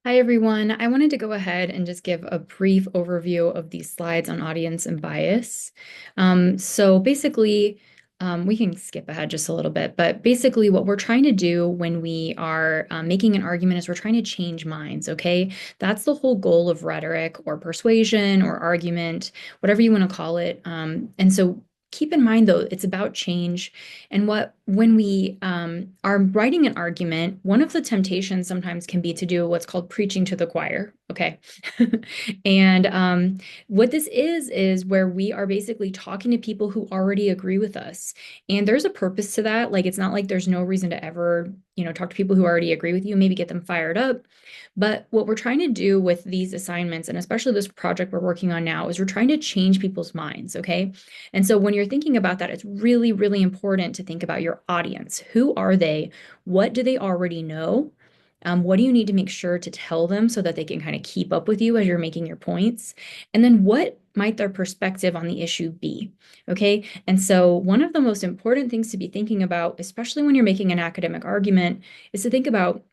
Hi, everyone. I wanted to go ahead and just give a brief overview of these slides on audience and bias. So basically, we can skip ahead just a little bit, but basically what we're trying to do when we are making an argument is we're trying to change minds, okay? That's the whole goal of rhetoric or persuasion or argument, whatever you want to call it. And so keep in mind, though, it's about change. And when we are writing an argument, one of the temptations sometimes can be to do what's called preaching to the choir. Okay. And what this is where we are basically talking to people who already agree with us. And there's a purpose to that. Like, it's not like there's no reason to ever, talk to people who already agree with you, maybe get them fired up. But what we're trying to do with these assignments, and especially this project we're working on now, is we're trying to change people's minds. Okay. And so when you're thinking about that, it's really, really important to think about your audience. Who are they? What do they already know? What do you need to make sure to tell them so that they can kind of keep up with you as you're making your points? And then what might their perspective on the issue be? Okay. And so one of the most important things to be thinking about, especially when you're making an academic argument, is to think about,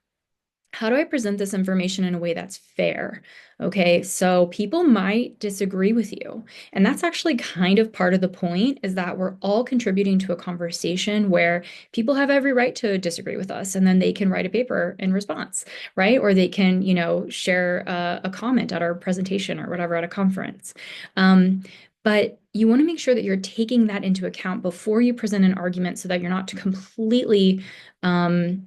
how do I present this information in a way that's fair? Okay, so people might disagree with you. And that's actually kind of part of the point, is that we're all contributing to a conversation where people have every right to disagree with us, and then they can write a paper in response, right? Or they can, share a comment at our presentation or whatever at a conference. But you want to make sure that you're taking that into account before you present an argument so that you're not completely, you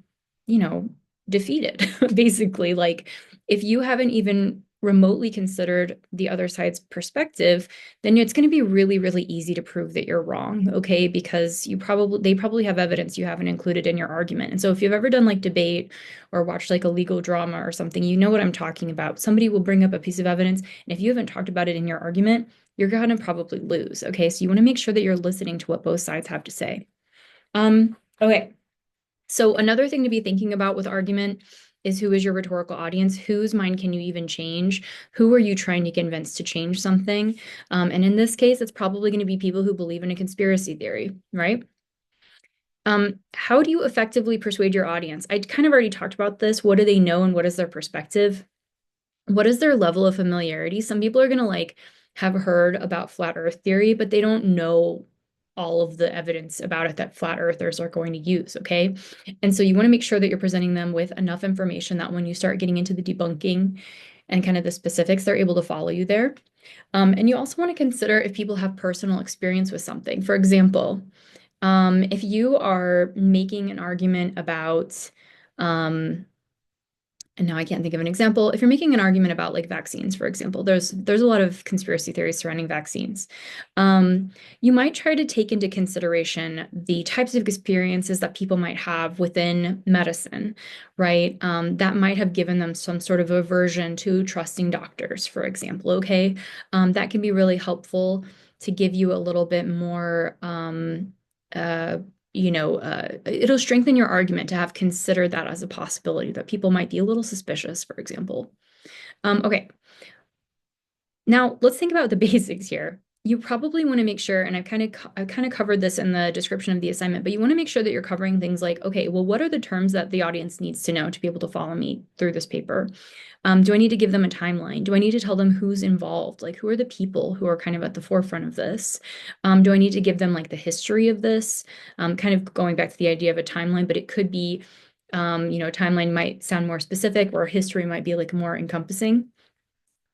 know, defeated, basically. Like, if you haven't even remotely considered the other side's perspective, then it's going to be really, really easy to prove that you're wrong, okay? Because they probably have evidence you haven't included in your argument. And so if you've ever done like debate or watched like a legal drama or something, you know what I'm talking about. Somebody will bring up a piece of evidence, and if you haven't talked about it in your argument, you're going to probably lose, okay? So you want to make sure that you're listening to what both sides have to say. Okay. So another thing to be thinking about with argument is, who is your rhetorical audience? Whose mind can you even change? Who are you trying to convince to change something? And in this case, it's probably going to be people who believe in a conspiracy theory, right? How do you effectively persuade your audience? I kind of already talked about this. What do they know and what is their perspective? What is their level of familiarity? Some people are going to like have heard about flat earth theory, but they don't know all of the evidence about it that flat earthers are going to use, okay? And so you want to make sure that you're presenting them with enough information that when you start getting into the debunking and kind of the specifics, they're able to follow you there. And you also want to consider if people have personal experience with something. For example, if you are making an argument about, um, and now I can't think of an example. If you're making an argument about like vaccines, for example, there's a lot of conspiracy theories surrounding vaccines. You might try to take into consideration the types of experiences that people might have within medicine, right? That might have given them some sort of aversion to trusting doctors, for example. Okay, that can be really helpful to give you a little bit more. Uh, it'll strengthen your argument to have considered that as a possibility, that people might be a little suspicious, for example. Okay, now let's think about the basics here. You probably want to make sure, and I've kind of covered this in the description of the assignment, but you want to make sure that you're covering things like, okay, well, what are the terms that the audience needs to know to be able to follow me through this paper? Do I need to give them a timeline? Do I need to tell them who's involved? Like, who are the people who are kind of at the forefront of this? Do I need to give them like the history of this? Kind of going back to the idea of a timeline, but it could be, timeline might sound more specific, or history might be like more encompassing.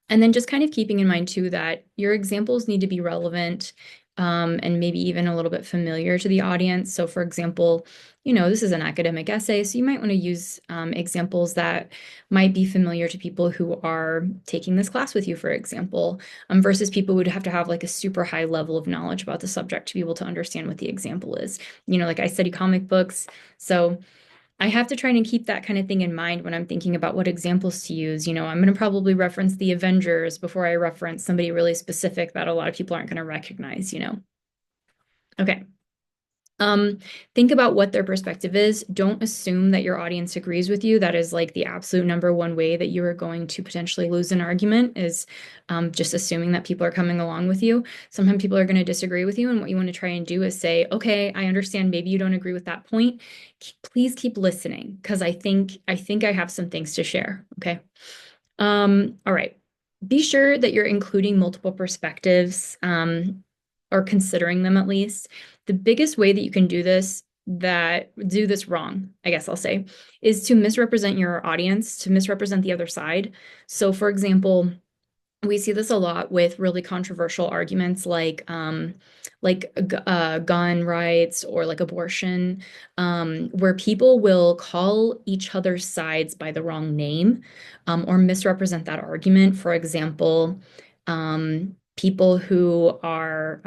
And then just kind of keeping in mind too that your examples need to be relevant, and maybe even a little bit familiar to the audience. So for example, this is an academic essay, so you might want to use examples that might be familiar to people who are taking this class with you, for example, versus people who would have to have like a super high level of knowledge about the subject to be able to understand what the example is. Like I study comic books, so I have to try and keep that kind of thing in mind when I'm thinking about what examples to use. I'm going to probably reference the Avengers before I reference somebody really specific that a lot of people aren't going to recognize. Okay. Um, think about what their perspective is. Don't assume that your audience agrees with you. That is like the absolute number one way that you are going to potentially lose an argument is just assuming that people are coming along with you. Sometimes people are going to disagree with you, and what you want to try and do is say, okay, I understand maybe you don't agree with that point. Please keep listening because I think I have some things to share. Okay. All right. Be sure that you're including multiple perspectives, or considering them at least. The biggest way that you can do this wrong, I guess I'll say, is to misrepresent your audience, to misrepresent the other side. So, for example, we see this a lot with really controversial arguments like gun rights or like abortion, where people will call each other's sides by the wrong name, or misrepresent that argument. For example, people who are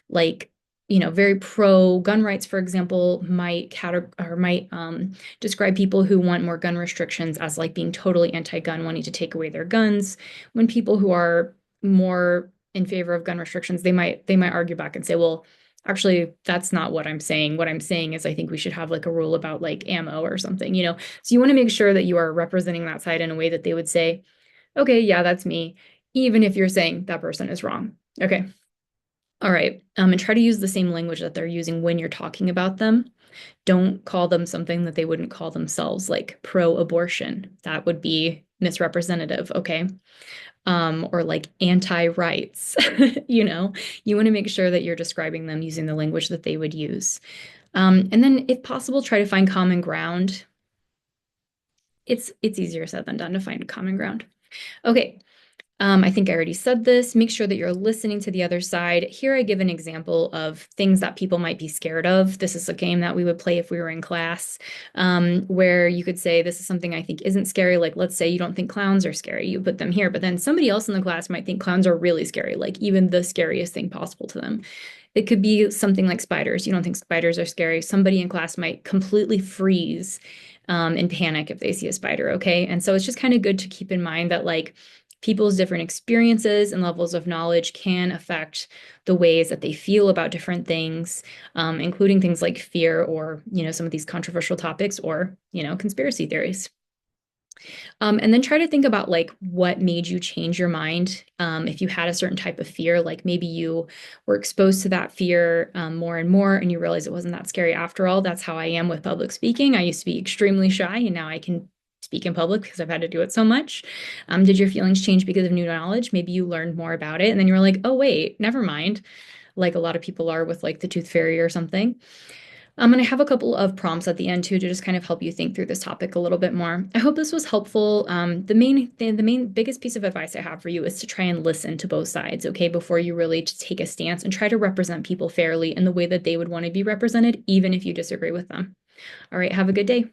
like very pro gun rights, for example, might describe people who want more gun restrictions as like being totally anti-gun, wanting to take away their guns, when people who are more in favor of gun restrictions, they might argue back and say, well, actually, that's not what I'm saying. What I'm saying is I think we should have like a rule about like ammo or something. So you want to make sure that you are representing that side in a way that they would say, okay, yeah, that's me, even if you're saying that person is wrong. Okay. All right. And try to use the same language that they're using when you're talking about them. Don't call them something that they wouldn't call themselves, like pro-abortion. That would be misrepresentative, okay? Or like anti-rights. You know, you want to make sure that you're describing them using the language that they would use. And then, if possible, try to find common ground. It's easier said than done to find common ground. Okay, I think I already said this. Make sure that you're listening to the other side. Here I give an example of things that people might be scared of. This is a game that we would play if we were in class, where you could say, this is something I think isn't scary. Like, let's say you don't think clowns are scary. You put them here, but then somebody else in the class might think clowns are really scary, like even the scariest thing possible to them. It could be something like spiders. You don't think spiders are scary. Somebody in class might completely freeze and panic if they see a spider, okay? And so it's just kind of good to keep in mind that like people's different experiences and levels of knowledge can affect the ways that they feel about different things, including things like fear or, some of these controversial topics or, conspiracy theories. And then try to think about like what made you change your mind. If you had a certain type of fear, like maybe you were exposed to that fear more and more, and you realize it wasn't that scary after all. That's how I am with public speaking. I used to be extremely shy, and now I can speak in public because I've had to do it so much. Did your feelings change because of new knowledge? Maybe you learned more about it, and then you were like, oh, wait, never mind. Like a lot of people are with like the tooth fairy or something. I'm going to have a couple of prompts at the end too to just kind of help you think through this topic a little bit more. I hope this was helpful. The main biggest piece of advice I have for you is to try and listen to both sides, okay, before you really take a stance, and try to represent people fairly in the way that they would want to be represented, even if you disagree with them. All right, have a good day.